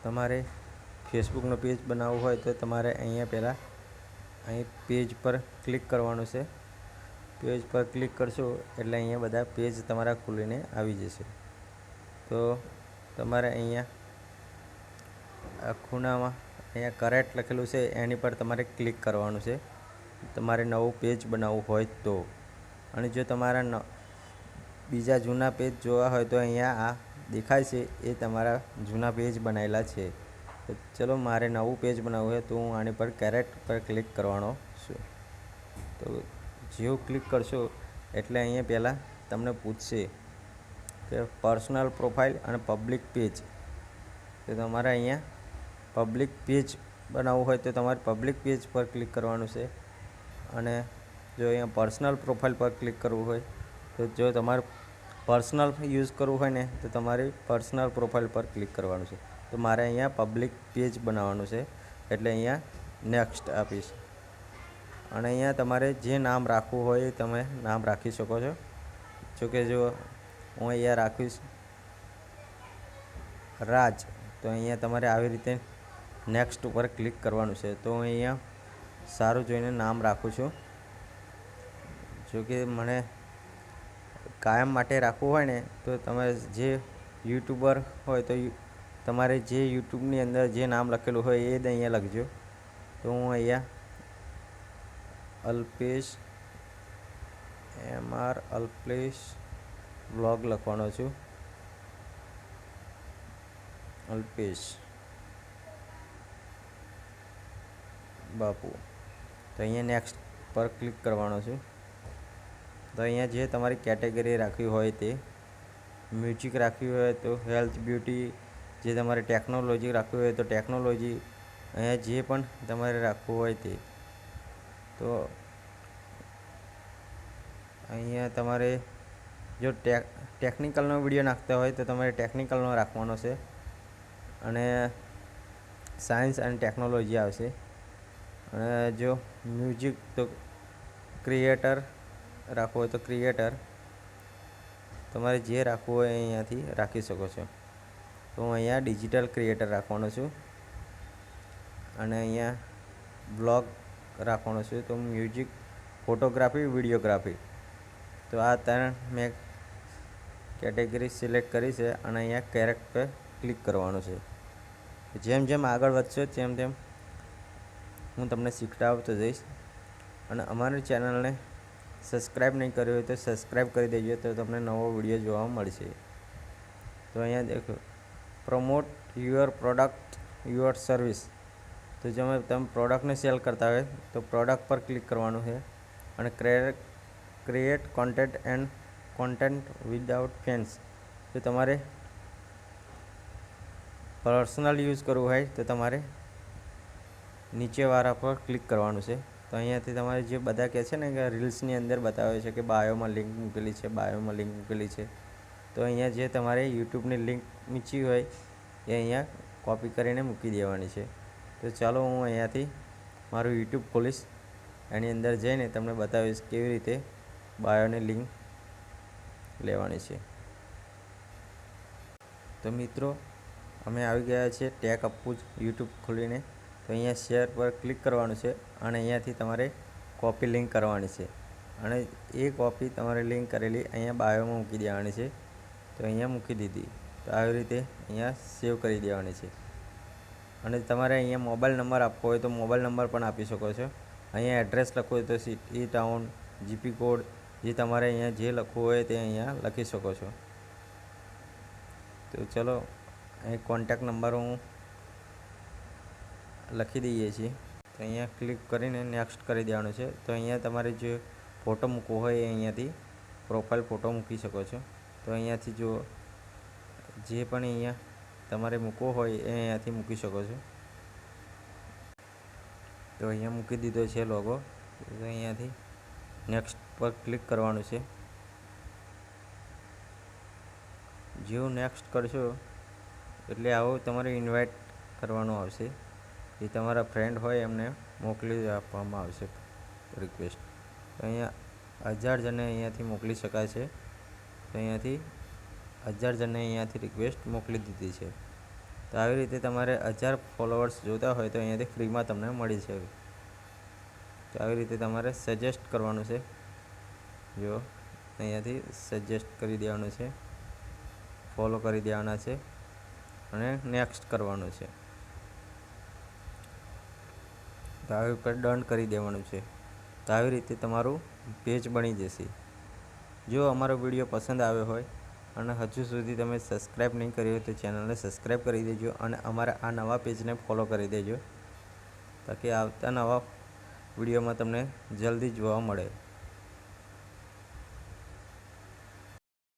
તમારે ફેસબુકનો પેજ બનાવવું હોય તો તમારે અહીંયા પહેલાં અહીં પેજ પર ક્લિક કરવાનું છે. પેજ પર ક્લિક કરશો એટલે અહીંયા બધા પેજ તમારા ખુલીને આવી જશે. તો તમારે અહીંયા આ ખૂણામાં અહીંયા કરેક્ટ લખેલું છે એની પર તમારે ક્લિક કરવાનું છે તમારે નવું પેજ બનાવવું હોય તો. અને જો તમારા બીજા જૂના પેજ જોવા હોય તો અહીંયા આ દેખાય છે એ તમારા જૂના પેજ બનાવેલા છે. તો ચલો મારે નવું પેજ બનાવવું છે તો હું આની પર કરેક્ટ પર ક્લિક કરવાનો છું. તો જેવું ક્લિક કરશો એટલે અહીંયા પહેલાં તમને પૂછશે કે પર્સનલ પ્રોફાઇલ અને પબ્લિક પેજ. તો તમારે અહીંયા પબ્લિક પેજ બનાવવું હોય તો તમારે પબ્લિક પેજ પર ક્લિક કરવાનું છે. અને જો અહીંયા પર્સનલ પ્રોફાઇલ પર ક્લિક કરવું હોય તો જો તમારે પર્સનલ યુઝ કરવું હોય ને તો તમારે પર્સનલ પ્રોફાઇલ પર ક્લિક કરવાનું છે. તો મારે અહીંયા પબ્લિક પેજ બનાવવાનું છે એટલે અહીંયા નેક્સ્ટ આપીશ. અને અહીંયા તમારે જે નામ રાખવું હોય એ તમે નામ રાખી શકો છો. જોકે જો હું અહીંયા રાખીશ રાજ, તો અહીંયા તમારે આવી રીતે નેક્સ્ટ ઉપર ક્લિક કરવાનું છે. તો હું અહીંયા સારું જોઈને નામ રાખું છું. જોકે મને કાયમ માટે રાખવું હોય ને તો તમે જે યુટ્યુબર હોય તો તમારે જે યુટ્યુબની અંદર જે નામ લખેલું હોય એ જ અહીંયા લખજો. તો હું અહીંયા અલ્પેશ અલ્પેશ વ્લોગ લખવાનો છું. અલ્પેશ બાપુ. તો અહીંયા નેક્સ્ટ પર ક્લિક કરવાનો છું. તો અહીંયા જે તમારી કેટેગરી રાખવી હોય તે મ્યુઝિક રાખવી હોય તો હેલ્થ, બ્યુટી, જે તમારે ટેકનોલોજી રાખવી હોય તો ટેકનોલોજી, અહીંયા જે પણ તમારે રાખવું હોય તે. તો અહીંયા તમારે જો ટેકનિકલનો વિડીયો નાખતા હોય તો તમારે ટેકનિકલનો રાખવાનો છે. અને સાયન્સ અને ટેકનોલોજી આવશે. અને જો મ્યુઝિક તો ક્રિએટર રાખવું હોય તો ક્રિએટર, તમારે જે રાખવું હોય અહીંયાથી રાખી શકો છો. તો હું અહીંયા ડિજિટલ ક્રિએટર રાખવાનો છું. અને અહીંયા બ્લોગ રાખવાનો છું. તો મ્યુઝિક, ફોટોગ્રાફી, વિડીયોગ્રાફી, તો આ ત્રણ મેં કેટેગરી સિલેક્ટ કરી છે. અને અહીંયા કેરેક્ટ પર ક્લિક કરવાનું છે. જેમ જેમ આગળ વધશો તેમ તેમ હું તમને શીખડાવતો જઈશ. અને અમારી ચેનલને સબસ્ક્રાઈબ નહીં કરી હોય તો સબસ્ક્રાઈબ કરી દેજો તો તમને નવો વિડીયો જોવા મળશે. તો અહીંયા દેખો, promote your product your service. તો જો તમે પ્રોડક્ટને સેલ કરતા હોય તો પ્રોડક્ટ પર ક્લિક કરવાનું છે. અને ક્રિએટ કોન્ટેન્ટ વિદાઉટ ફેન્સ. જો તમારે પર્સનલ યુઝ કરવું હોય તો તમારે નીચેવાળા પર ક્લિક કરવાનું છે. તો અહીંયાથી તમારે જે બધા કહે છે ને કે રીલ્સની અંદર બતાવે છે કે બાયોમાં લિંક મૂકેલી છે, બાયોમાં લિંક મૂકેલી છે. તો અહીંયા જે તમારે યુટ્યુબની લિંક નીચી હોય એ અહીંયા કોપી કરીને મૂકી દેવાની છે. તો ચાલો હું અહીંયાથી મારું યુટ્યુબ ખોલીશ, એની અંદર જઈને તમને બતાવીશ કેવી રીતે બાયોની લિંક લેવાની છે. તો મિત્રો, અમે આવી ગયા છીએ ટેક અપ્પુજ યુટ્યુબ ખોલીને. તો અહીંયા શેર પર ક્લિક કરવાનું છે અને અહીંયાથી તમારે કોપી લિંક કરવાની છે. અને એ કોપી તમારે લિંક કરેલી અહીંયા બાયોમાં મૂકી દેવાની છે. તો અહીંયા મૂકી દીધી. તો આવી રીતે અહીંયા સેવ કરી દેવાની છે. અને તમારે અહીંયા મોબાઈલ નંબર આપવો હોય તો મોબાઈલ નંબર પણ આપી શકો છો. અહીંયા એડ્રેસ લખવું હોય તો સિટી, ટાઉન, જીપી કોડ, જે તમારે અહીંયા જે લખવું હોય તે અહીંયા લખી શકો છો. તો ચલો અહીં કોન્ટેક્ટ નંબર હું લખી દઈએ છીએ. તો અહીંયા ક્લિક કરીને નેક્સ્ટ કરી દેવાનું છે. તો અહીંયા તમારે જે ફોટો મૂકવો હોય એ અહીંયાથી પ્રોફાઇલ ફોટો મૂકી શકો છો. તો અહીંયાથી જો જે પણ અહીંયા તમારે મૂકવો હોય એ અહીંયાથી મૂકી શકો છો. તો અહીંયા મૂકી દીધો છે લોગો. તો અહીંયાથી નેક્સ્ટ પર ક્લિક કરવાનું છે. જેવું નેક્સ્ટ કરશો એટલે આવું તમારે ઇન્વાઇટ કરવાનું આવશે. એ તમારા ફ્રેન્ડ હોય એમને મોકલી આપવામાં આવશે રિક્વેસ્ટ. તો અહીંયા 1000 જણને અહીંયાથી મોકલી શકાય છે. તો અહીંયાથી 1000 જણને અહીંયાથી રિક્વેસ્ટ મોકલી દીધી છે. તો આવી રીતે તમારે 1000 ફોલોવર્સ જોતા હોય તો અહીંયાથી ફ્રીમાં તમને મળી છે. તો આવી રીતે તમારે સજેસ્ટ કરવાનું છે. જો અહીંયાથી સજેસ્ટ કરી દેવાનું છે, ફોલો કરી દેવાના છે અને નેક્સ્ટ કરવાનું છે. તો આવી ઉપર ડન કરી દેવાનું છે. તો આવી રીતે તમારું પેજ બની જશે. જો અમારો વિડીયો પસંદ આવ્યો હોય અને હજુ સુધી તમે સબસ્ક્રાઈબ નહીં કરી હોય તો ચેનલને સબસ્ક્રાઈબ કરી દેજો અને અમારા આ નવા પેજને ફોલો કરી દેજો, તાકી આવતા નવા વિડીયોમાં તમને જલ્દી જોવા મળે.